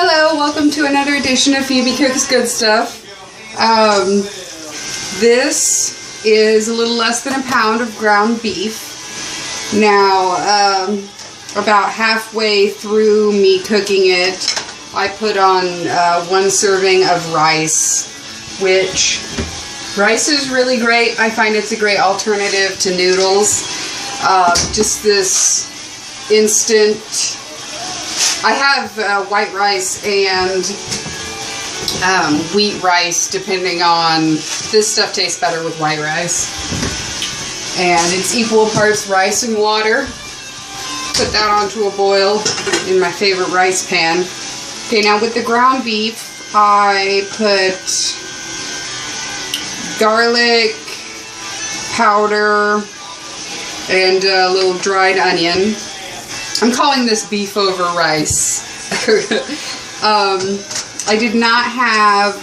Hello, welcome to another edition of Phoebe Cooks Good Stuff. This is a little less than a pound of ground beef. Now, about halfway through me cooking it, I put on 1 serving of rice, which rice is really great. I find it's a great alternative to noodles. Just this instant. I have white rice and wheat rice, depending on, this stuff tastes better with white rice. And it's equal parts rice and water. Put that onto a boil in my favorite rice pan. Okay, now with the ground beef, I put garlic powder and a little dried onion. I'm calling this beef over rice. I did not have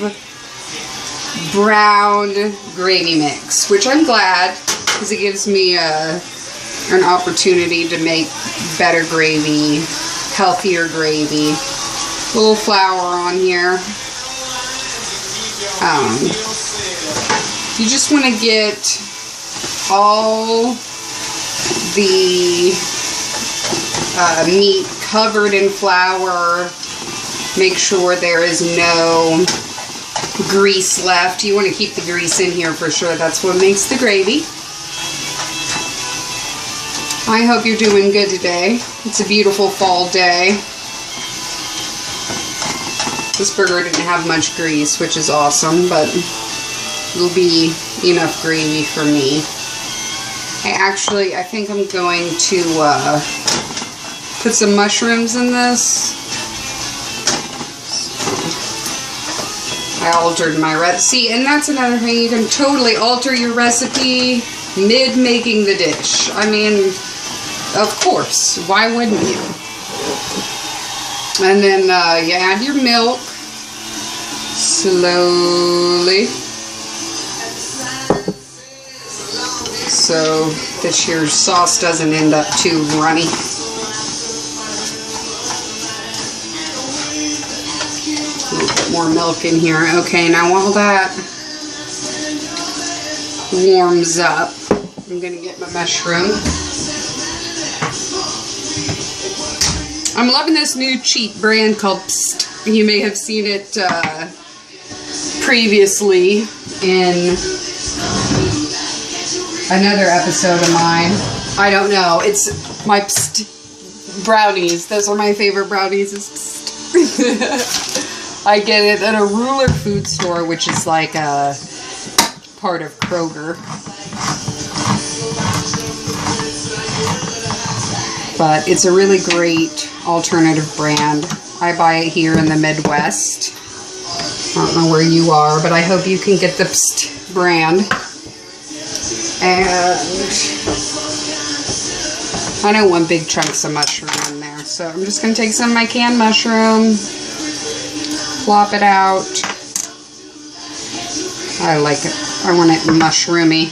brown gravy mix, which I'm glad, because it gives me an opportunity to make better gravy, healthier gravy. A little flour on here. You just want to get all the meat covered in flour. Make sure there is no grease left. You want to keep the grease in here for sure. That's what makes the gravy. I hope you're doing good today. It's a beautiful fall day. This burger didn't have much grease, which is awesome, but it'll be enough gravy for me. I think I'm going to put some mushrooms in this. I altered my recipe, and that's another thing. You can totally alter your recipe mid-making the dish. I mean, of course. Why wouldn't you? And then you add your milk slowly, so that your sauce doesn't end up too runny. A little bit more milk in here. Okay, now while that warms up, I'm going to get my mushroom. I'm loving this new cheap brand called Psst. You may have seen it previously in another episode of mine. I don't know. It's my Psst brownies. Those are my favorite brownies. Is Psst. I get it at a Ruler food store, which is like a part of Kroger. But it's a really great alternative brand. I buy it here in the Midwest. I don't know where you are, but I hope you can get the Psst brand. And I don't want big chunks of mushroom in there, so I'm just going to take some of my canned mushroom, plop it out. I like it. I want it mushroomy.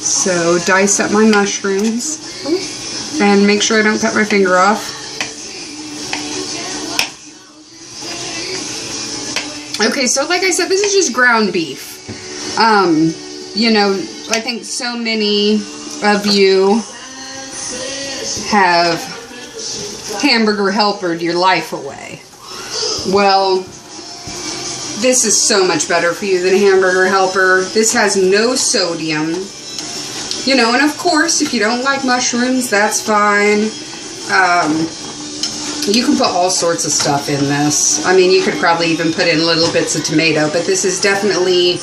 So dice up my mushrooms and make sure I don't cut my finger off. Okay, so like I said, this is just ground beef. You know, I think so many of you have hamburger helpered your life away. Well, this is so much better for you than a hamburger helper. This has no sodium. You know, and of course, if you don't like mushrooms, that's fine. You can put all sorts of stuff in this. I mean, you could probably even put in little bits of tomato, but this is definitely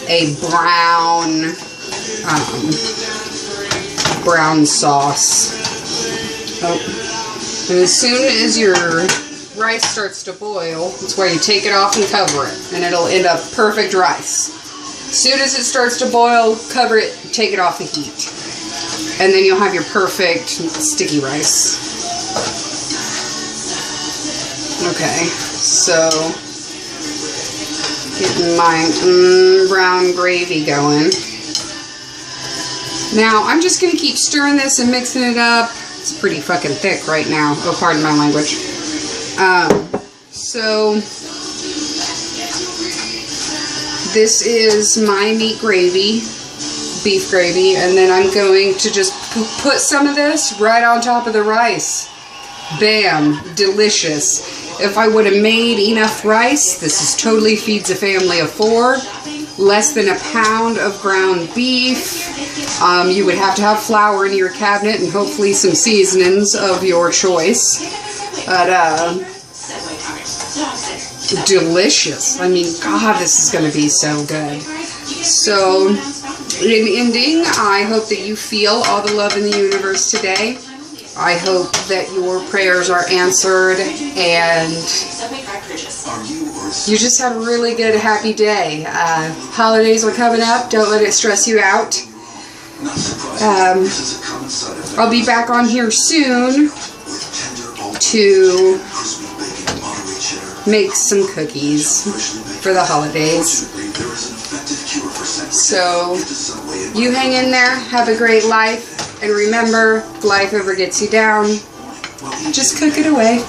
a brown sauce. Oh. And as soon as your rice starts to boil, that's where you take it off and cover it, and it'll end up perfect rice. As soon as it starts to boil, cover it, take it off the heat. And then you'll have your perfect sticky rice. Okay, so getting my brown gravy going. Now, I'm just going to keep stirring this and mixing it up It's pretty fucking thick right now. Oh, pardon my language. So this is my meat gravy, beef gravy, and then I'm going to just put some of this right on top of the rice. Bam, delicious. If I would have made enough rice, this is totally feeds a family of 4. Less than a pound of ground beef. You would have to have flour in your cabinet and hopefully some seasonings of your choice. But delicious. I mean, God, this is going to be so good. So, in ending, I hope that you feel all the love in the universe today. I hope that your prayers are answered and you just have a really good, happy day. Holidays are coming up. Don't let it stress you out. I'll be back on here soon to make some cookies for the holidays. So, you hang in there. Have a great life. And remember, if life ever gets you down, just cook it away.